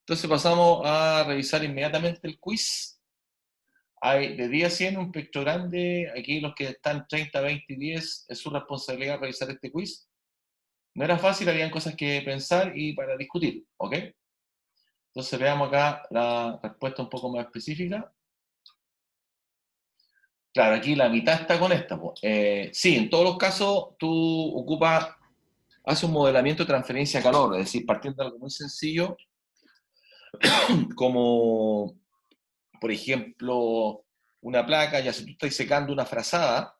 Entonces pasamos a revisar inmediatamente el quiz. Hay de 10 a 100 un espectro grande. Aquí los que están 30, 20 y 10 es su responsabilidad revisar este quiz. No era fácil, habían cosas que pensar y para discutir, ¿ok? Entonces veamos acá la respuesta un poco más específica. Claro, aquí la mitad está con esta. Sí, en todos los casos tú haces un modelamiento de transferencia de calor, es decir, partiendo de algo muy sencillo, como por ejemplo una placa, ya si tú estás secando una frazada,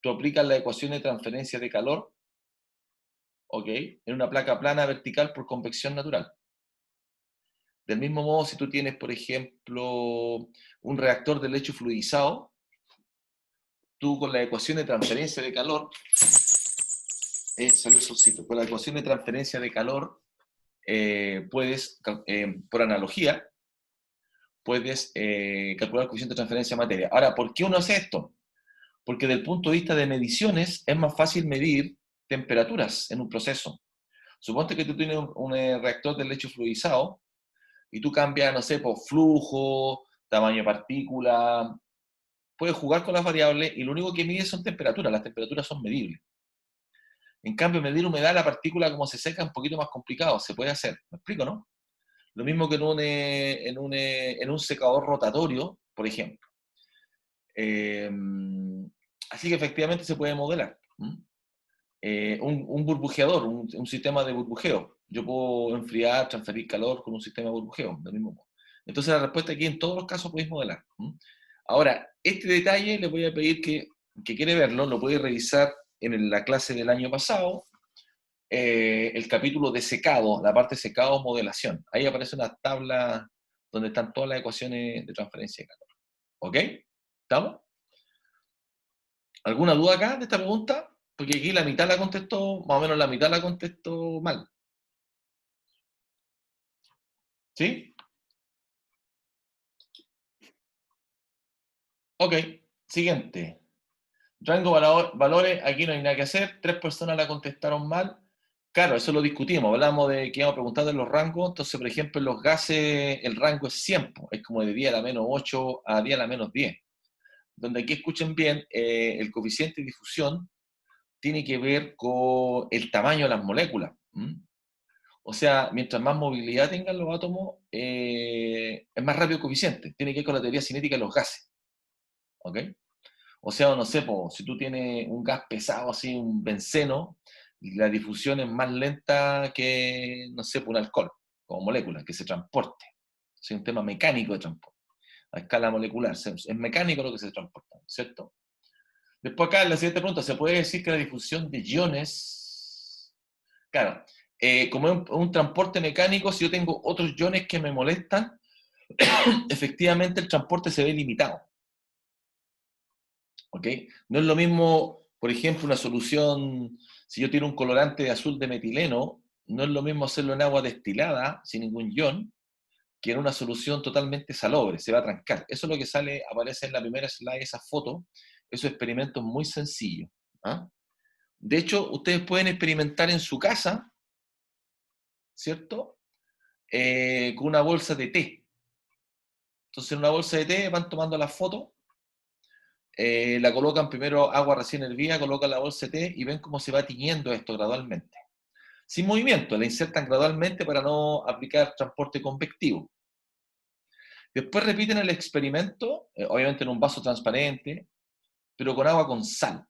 tú aplicas la ecuación de transferencia de calor, ¿ok? En una placa plana vertical por convección natural. Del mismo modo, si tú tienes, por ejemplo, un reactor de lecho fluidizado, tú con la ecuación de transferencia de calor, salió el solcito, con la ecuación de transferencia de calor, puedes, por analogía, puedes calcular el coeficiente de transferencia de materia. Ahora, ¿por qué uno hace esto? Porque desde el punto de vista de mediciones es más fácil medir temperaturas en un proceso. Suponte que tú tienes un reactor de lecho fluidizado y tú cambias, no sé, por flujo, tamaño de partícula, puedes jugar con las variables y lo único que mides son temperaturas, las temperaturas son medibles. En cambio, medir humedad, la partícula como se seca es un poquito más complicado, se puede hacer, ¿me explico, no? Lo mismo que en un secador rotatorio, por ejemplo. Eh, Así que efectivamente se puede modelar. Un burbujeador, un sistema de burbujeo. Yo puedo enfriar, transferir calor con un sistema de burbujeo, del mismo modo. Entonces la respuesta aquí en todos los casos podéis modelar. Ahora, este detalle le voy a pedir que quiere verlo, lo podéis revisar en la clase del año pasado, el capítulo de secado, la parte secado, modelación. Ahí aparece una tabla donde están todas las ecuaciones de transferencia de calor. ¿Ok? ¿Estamos? ¿Alguna duda acá de esta pregunta? Porque aquí la mitad la contestó, más o menos la mitad la contestó mal. ¿Sí? Ok, siguiente. Rango valores, aquí no hay nada que hacer. 3 personas la contestaron mal. Claro, eso lo discutimos. Hablamos de que íbamos a preguntar de los rangos. Entonces, por ejemplo, en los gases el rango es 100. Es como de 10 a la menos 8 a 10 a la menos 10. Donde aquí escuchen bien, el coeficiente de difusión tiene que ver con el tamaño de las moléculas. O sea, mientras más movilidad tengan los átomos, es más rápido el coeficiente. Tiene que ver con la teoría cinética de los gases. ¿Ok? O sea, no sé, si tú tienes un gas pesado, así, un benceno, la difusión es más lenta que, no sé, un alcohol, como molécula, que se transporte. Es un tema mecánico de transporte, a escala molecular. Es mecánico lo que se transporta, ¿cierto? Después acá, en la siguiente pregunta, ¿se puede decir que la difusión de iones, claro, como es un transporte mecánico, si yo tengo otros iones que me molestan, efectivamente el transporte se ve limitado. ¿Ok? No es lo mismo, por ejemplo, una solución, si yo tiro un colorante de azul de metileno, no es lo mismo hacerlo en agua destilada, sin ningún ion, que en una solución totalmente salobre, se va a trancar. Eso es lo que sale, aparece en la primera slide, esa foto, esos experimentos muy sencillos. ¿Ah? De hecho, ustedes pueden experimentar en su casa, ¿cierto? Con una bolsa de té. Entonces, en una bolsa de té van tomando la foto, la colocan primero agua recién hervida, colocan la bolsa de té y ven cómo se va tiñendo esto gradualmente. Sin movimiento, la insertan gradualmente para no aplicar transporte convectivo. Después repiten el experimento, obviamente en un vaso transparente, pero con agua con sal.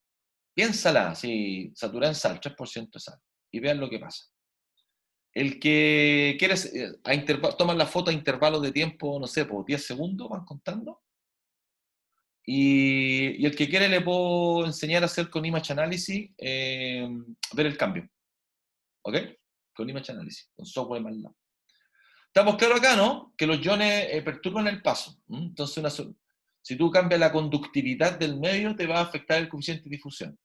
Bien salada, sí, saturada en sal, 3% de sal. Y vean lo que pasa. El que quiere, toman la foto a intervalos de tiempo, no sé, por 10 segundos, van contando. Y el que quiere le puedo enseñar a hacer con Image Analysis, ver el cambio. ¿Ok? Con Image Analysis, con software más lab. Estamos claros acá, ¿no? Que los iones perturban el paso. Entonces, si tú cambias la conductividad del medio, te va a afectar el coeficiente de difusión.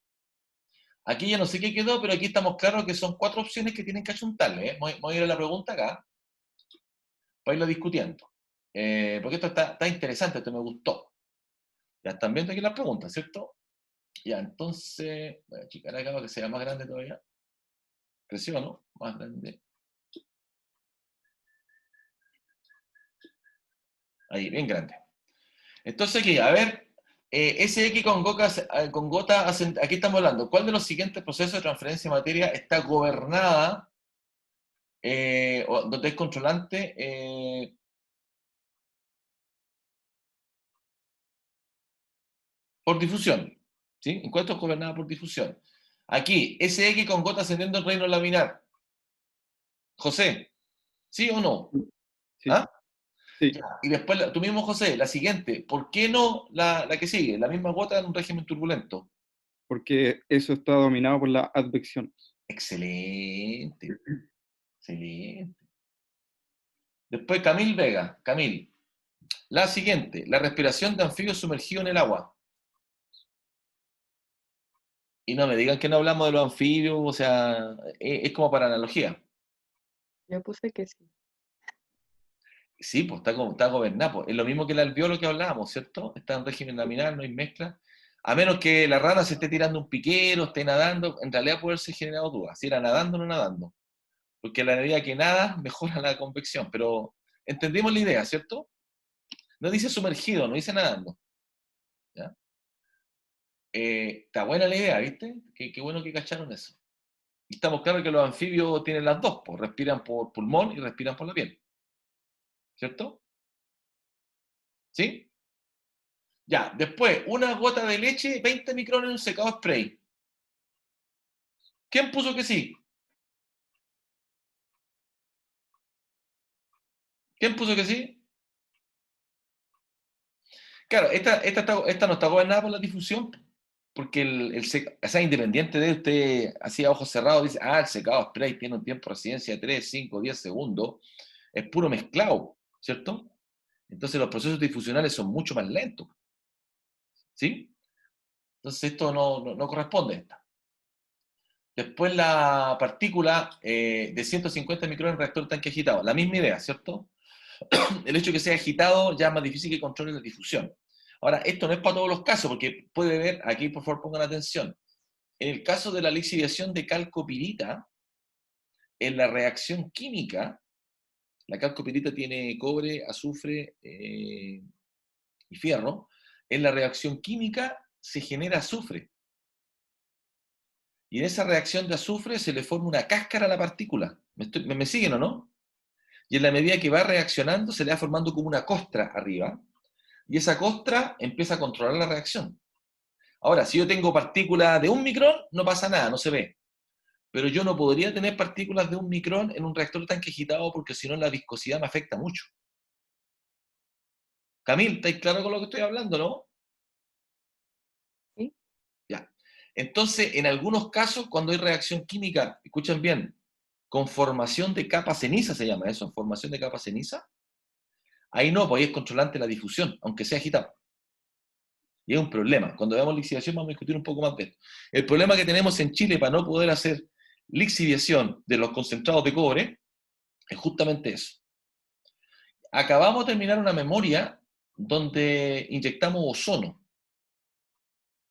Aquí ya no sé qué quedó, pero aquí estamos claros que son 4 opciones que tienen que achuntarle. Voy a ir a la pregunta acá, para irlo discutiendo. Porque esto está interesante, esto me gustó. Ya están viendo aquí las preguntas, ¿cierto? Ya, entonces, voy a achicar acá para que sea más grande todavía. Creció, ¿no? Más grande. Ahí, bien grande. Entonces aquí, a ver, SX con gota, aquí estamos hablando, ¿cuál de los siguientes procesos de transferencia de materia está gobernada, o donde es controlante, por difusión? ¿Sí? ¿En cuánto es gobernada por difusión? Aquí, SX con gota ascendiendo el reino laminar. José, ¿sí o no? Sí, ¿Ah? sí, Ya. Y después, tú mismo, José, la siguiente, ¿por qué no la que sigue? La misma gota en un régimen turbulento. porque eso está dominado por la advección. Excelente, excelente. Después, Camil Vega, Camil. La siguiente, la respiración de anfibios sumergidos en el agua. Y no me digan que no hablamos de los anfibios, o sea, es como para analogía. Yo puse que sí. Sí, pues está gobernado. Pues. Es lo mismo que el alveolo que hablábamos, ¿cierto? Está en régimen laminar, no hay mezcla. A menos que la rana se esté tirando un piquero, esté nadando, en realidad puede ser generado dudas, si era nadando o no nadando. Porque a la medida que nada, mejora la convección. Pero entendimos la idea, ¿cierto? No dice sumergido, no dice nadando. ¿Ya? Está buena la idea, ¿viste? Qué bueno que cacharon eso. Y estamos claros que los anfibios tienen las dos, pues respiran por pulmón y respiran por la piel. ¿Cierto? ¿Sí? Ya, después, una gota de leche, 20 micrones en un secado spray. ¿Quién puso que sí? ¿Quién puso que sí? Claro, esta no está gobernada por la difusión, porque o sea, independiente de usted, así a ojos cerrados, dice, el secado spray tiene un tiempo de residencia de 3, 5, 10 segundos, es puro mezclado, ¿cierto? Entonces los procesos difusionales son mucho más lentos, ¿sí? Entonces esto no corresponde a esta. Después la partícula de 150 micrones en reactor tanque agitado, la misma idea, ¿cierto? El hecho de que sea agitado ya es más difícil que controle la difusión. Ahora, esto no es para todos los casos, porque puede ver, aquí por favor pongan atención, en el caso de la lixiviación de calcopirita, en la reacción química, la calcopirita tiene cobre, azufre y fierro, en la reacción química se genera azufre. Y en esa reacción de azufre se le forma una cáscara a la partícula. ¿Me siguen o no? Y en la medida que va reaccionando, se le va formando como una costra arriba, y esa costra empieza a controlar la reacción. Ahora, si yo tengo partículas de 1 micrón, no pasa nada, no se ve. Pero yo no podría tener partículas de 1 micrón en un reactor tanque agitado porque si no la viscosidad me afecta mucho. Camil, ¿estáis claro con lo que estoy hablando, no? ¿Sí? Ya. Entonces, en algunos casos, cuando hay reacción química, escuchen bien, con formación de capa ceniza se llama eso, formación de capa ceniza, ahí no, pues ahí es controlante la difusión, aunque sea agitado. Y es un problema. Cuando veamos lixiviación vamos a discutir un poco más de esto. El problema que tenemos en Chile para no poder hacer lixiviación de los concentrados de cobre es justamente eso. Acabamos de terminar una memoria donde inyectamos ozono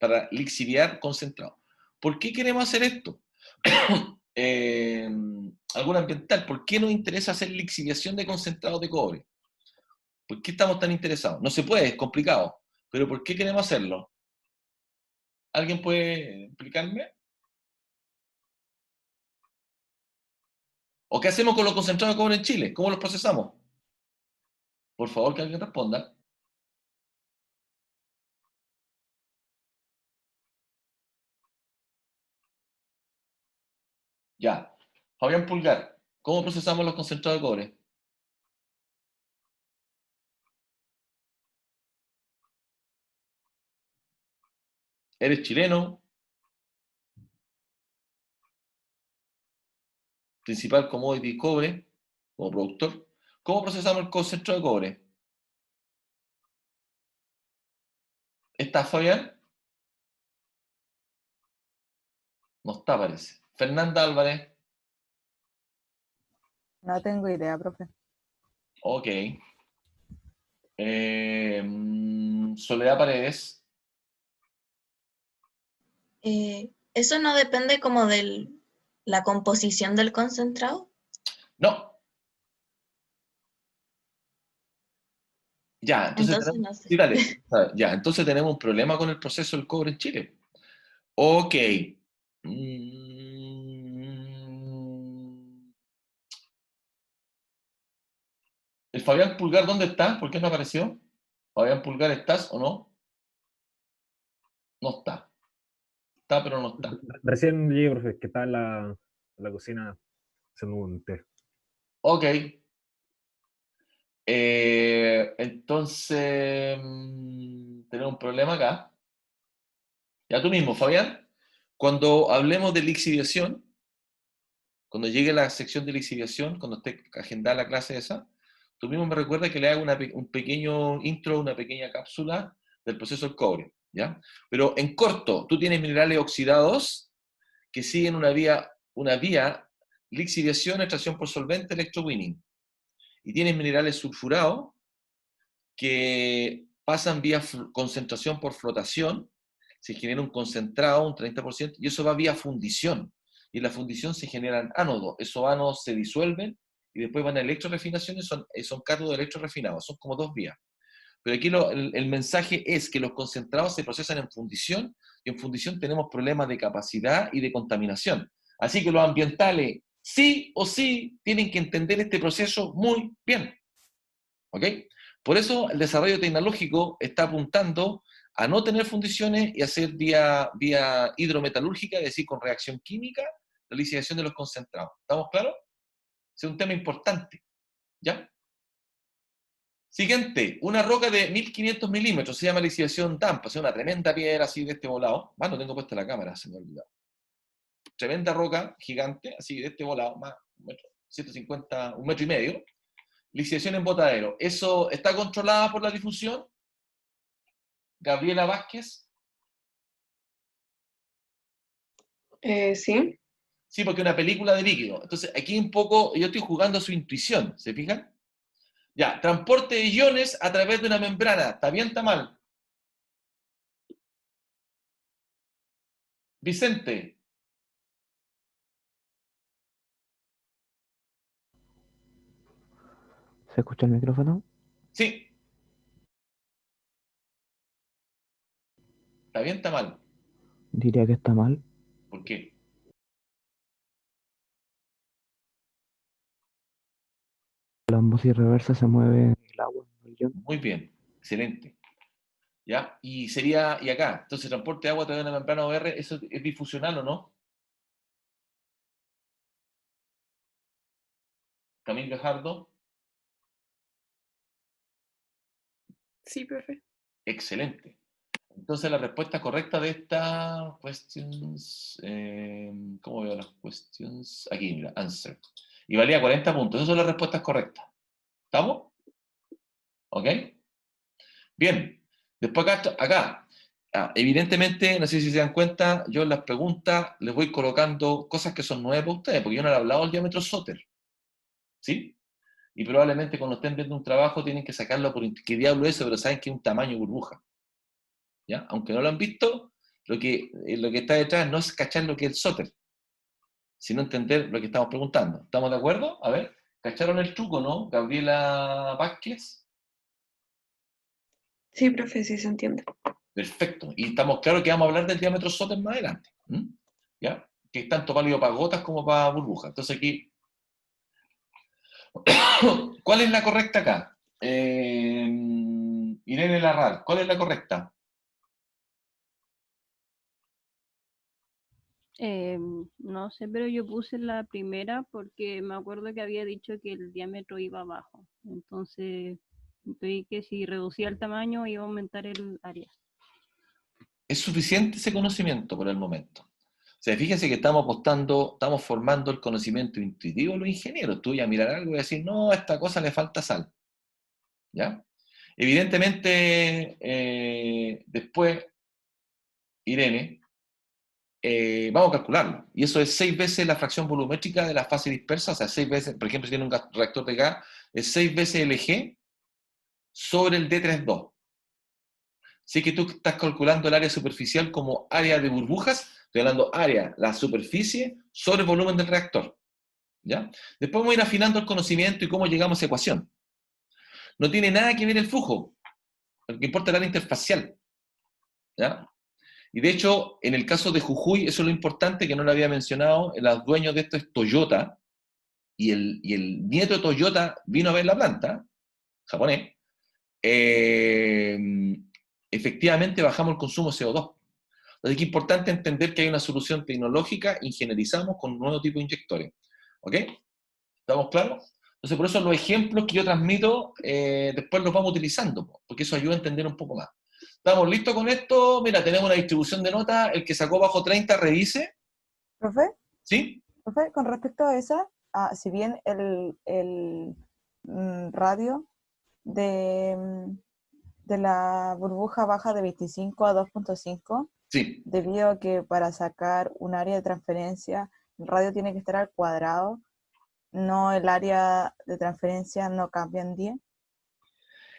para lixiviar concentrado. ¿Por qué queremos hacer esto? Alguna ambiental. ¿Por qué nos interesa hacer lixiviación de concentrados de cobre? ¿Por qué estamos tan interesados? No se puede, es complicado. Pero ¿por qué queremos hacerlo? ¿Alguien puede explicarme? ¿O qué hacemos con los concentrados de cobre en Chile? ¿Cómo los procesamos? Por favor, que alguien responda. Ya. Fabián Pulgar, ¿cómo procesamos los concentrados de cobre? ¿Eres chileno? Principal commodity cobre, como productor. ¿Cómo procesamos el concentrado de cobre? ¿Está Fabián? No está, parece. Fernanda Álvarez. No tengo idea, profe. Ok. Soledad Paredes. Eso no depende como de la composición del concentrado. No. Ya, entonces, Entonces tenemos, no sé. sí, dale. Ya, entonces tenemos un problema con el proceso del cobre en Chile. Ok. Mm. ¿El Fabián Pulgar dónde está? ¿Por qué no apareció? Fabián Pulgar, ¿estás o no? No está. Está, pero no está. Recién llegué, profe, que estaba en la cocina haciendo un té. Ok. Entonces, tenemos un problema acá. Ya tú mismo, Fabián, cuando hablemos de lixiviación, cuando llegue la sección de lixiviación, cuando esté agendada la clase esa, tú mismo me recuerda que le haga un pequeño intro, una pequeña cápsula del proceso del cobre, ¿ya? Pero en corto, tú tienes minerales oxidados que siguen una vía lixiviación, extracción por solvente, electrowinning. Y tienes minerales sulfurados que pasan vía concentración por flotación, se genera un concentrado, un 30%, y eso va vía fundición. Y en la fundición se generan ánodos. Esos ánodos se disuelven y después van a electrorefinación y son cátodos electrorefinados. Son como dos vías. Pero aquí el mensaje es que los concentrados se procesan en fundición y en fundición tenemos problemas de capacidad y de contaminación. Así que los ambientales sí o sí tienen que entender este proceso muy bien. ¿Ok? Por eso el desarrollo tecnológico está apuntando a no tener fundiciones y hacer vía hidrometalúrgica, es decir, con reacción química, la lixiviación de los concentrados. ¿Estamos claros? Ese es un tema importante. ¿Ya? Siguiente, una roca de 1500 milímetros, se llama lixiviación Tampa, es una tremenda piedra así de este volado. No tengo puesta la cámara, se me ha olvidado. Tremenda roca gigante, así de este volado, más 150, 1,5 metros. Lixiviación en botadero. ¿Eso está controlada por la difusión? Gabriela Vázquez. Sí. Sí, porque es una película de líquido. Entonces, aquí un poco, yo estoy jugando a su intuición, ¿se fijan? Ya, transporte de iones a través de una membrana. ¿Está bien, está mal? Vicente. ¿Se escucha el micrófono? Sí. ¿Está bien, está mal? Diría que está mal. ¿Por qué? La osmosis reversa se mueve el agua, no el ion. Muy bien. Excelente. ¿Ya? Y acá, entonces, transporte de agua a través de una membrana OR, ¿eso es difusional o no? Camil Gajardo. Sí, profe. Excelente. Entonces la respuesta correcta de estas questions, ¿cómo veo las questions? Aquí, mira, answer. Y valía 40 puntos. Esas son las respuestas correctas. ¿Estamos? ¿Ok? Bien. Después acá. Evidentemente, no sé si se dan cuenta, yo en las preguntas les voy colocando cosas que son nuevas para ustedes, porque yo no le he hablado del diámetro Soter. ¿Sí? Y probablemente cuando estén viendo un trabajo tienen que sacarlo por qué diablo es eso, pero saben que es un tamaño burbuja. ¿Ya? Aunque no lo han visto, lo que está detrás no es cachar lo que es el Soter, sino entender lo que estamos preguntando. ¿Estamos de acuerdo? A ver, ¿cacharon el truco, no? Gabriela Vázquez. Sí, profe, sí se entiende. Perfecto. Y estamos claros que vamos a hablar del diámetro Soter más adelante. ¿Ya? Que es tanto válido para gotas como para burbujas. Entonces aquí, ¿cuál es la correcta acá? Irene Larral, ¿cuál es la correcta? No sé, pero yo puse la primera porque me acuerdo que había dicho que el diámetro iba abajo. Entonces, vi que si reducía el tamaño iba a aumentar el área. Es suficiente ese conocimiento por el momento. O sea, fíjense que estamos apostando, estamos formando el conocimiento intuitivo de los ingenieros. Tú ya mirar algo y decir, no, a esta cosa le falta sal. ¿Ya? Evidentemente, después, Irene, vamos a calcularlo. Y eso es 6 veces la fracción volumétrica de la fase dispersa, o sea, 6 veces, por ejemplo, si tiene un reactor de gas, es 6 veces el G sobre el D32. Si que tú estás calculando el área superficial como área de burbujas, estoy hablando área, la superficie, sobre el volumen del reactor. ¿Ya? Después vamos a ir afinando el conocimiento y cómo llegamos a esa ecuación. No tiene nada que ver el flujo. Lo que importa es el área interfacial. ¿Ya? Y de hecho, en el caso de Jujuy, eso es lo importante que no lo había mencionado, el dueño de esto es Toyota, y el nieto de Toyota vino a ver la planta, japonés. Efectivamente bajamos el consumo de CO2. Entonces es importante entender que hay una solución tecnológica, ingenierizamos con un nuevo tipo de inyectores. ¿Ok? ¿Estamos claros? Entonces por eso los ejemplos que yo transmito, después los vamos utilizando, porque eso ayuda a entender un poco más. ¿Estamos listos con esto? Mira, tenemos una distribución de notas, el que sacó bajo 30 revise. Profe, ¿Sí? profe, con respecto a esa, si bien radio de la burbuja baja de 25 a 2.5, Sí. debido a que para sacar un área de transferencia, el radio tiene que estar al cuadrado, no el área de transferencia no cambia en 10.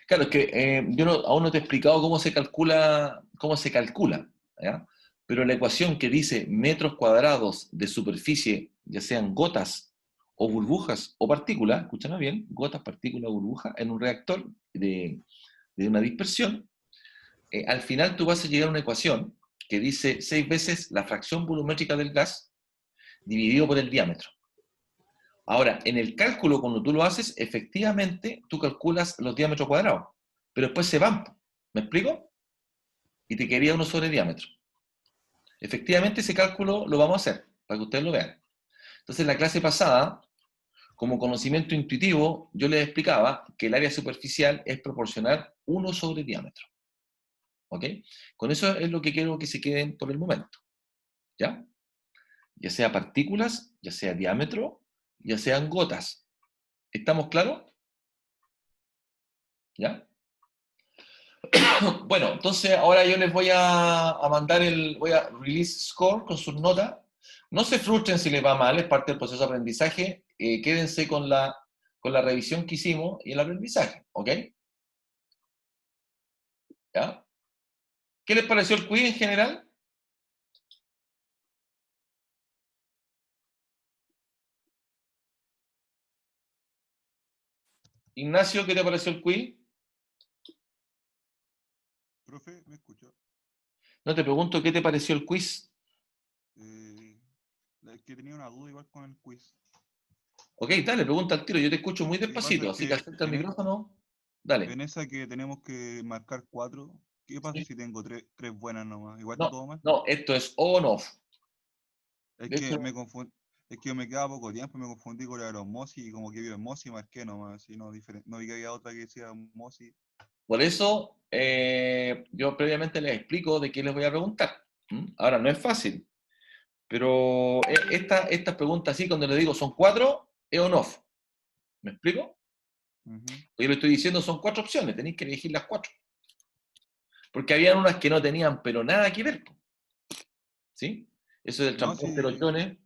Claro, es que yo aún no te he explicado cómo se calcula, ¿ya? Pero la ecuación que dice metros cuadrados de superficie, ya sean gotas o burbujas o partículas, escúchame bien, gotas, partículas, burbujas, en un reactor de una dispersión, al final tú vas a llegar a una ecuación que dice 6 veces la fracción volumétrica del gas dividido por el diámetro. Ahora, en el cálculo, cuando tú lo haces, efectivamente, tú calculas los diámetros cuadrados, pero después se van. ¿Me explico? Y te quedaría 1 sobre diámetro. Efectivamente, ese cálculo lo vamos a hacer, para que ustedes lo vean. Entonces, en la clase pasada, como conocimiento intuitivo, yo les explicaba que el área superficial es proporcional 1 sobre diámetro. ¿Ok? Con eso es lo que quiero que se queden por el momento. ¿Ya? Ya sea partículas, ya sea diámetro, ya sean gotas. ¿Estamos claros? ¿Ya? Bueno, entonces ahora yo les voy a mandar voy a release score con sus notas. No se frustren si les va mal, es parte del proceso de aprendizaje. Quédense con la revisión que hicimos y el aprendizaje, ¿ok? ¿Ya? ¿Qué les pareció el quiz en general? Ignacio, ¿qué te pareció el quiz? Profe, ¿me escuchó? No, te pregunto, ¿qué te pareció el quiz? Es que tenía una duda igual con el quiz. Ok, dale, pregunta al tiro, yo te escucho muy Lo que pasa despacito, es así que que acerca el micrófono. Dale. en esa que tenemos que marcar 4, ¿qué pasa Sí. si tengo tres buenas nomás? ¿Igual está No, todo mal? no, esto es on off. Es De que hecho, me confundí, es que me quedaba poco tiempo, me confundí con la de osmosis y como que vi osmosis y marqué nomás, y no vi que había otra que decía osmosis. por eso yo previamente les explico de qué les voy a preguntar. Ahora, no es fácil, pero estas preguntas así, cuando les digo son 4, es on off. ¿Me explico? Yo le estoy diciendo son 4 opciones, tenéis que elegir las 4. Porque había unas que no tenían, pero nada que ver. ¿Sí? Eso del No, transporte de los iones.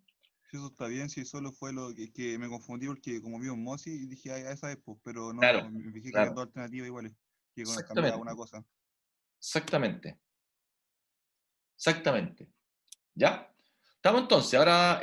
sí, eso está bien, sí, solo fue lo que me confundí porque como vi osmosis y dije, ah, esa es, pues, pero no, Claro, me fijé que claro. había dos alternativas iguales, que cambiaba Exactamente. una cosa. Exactamente. Exactamente. ¿Ya? Estamos entonces, ahora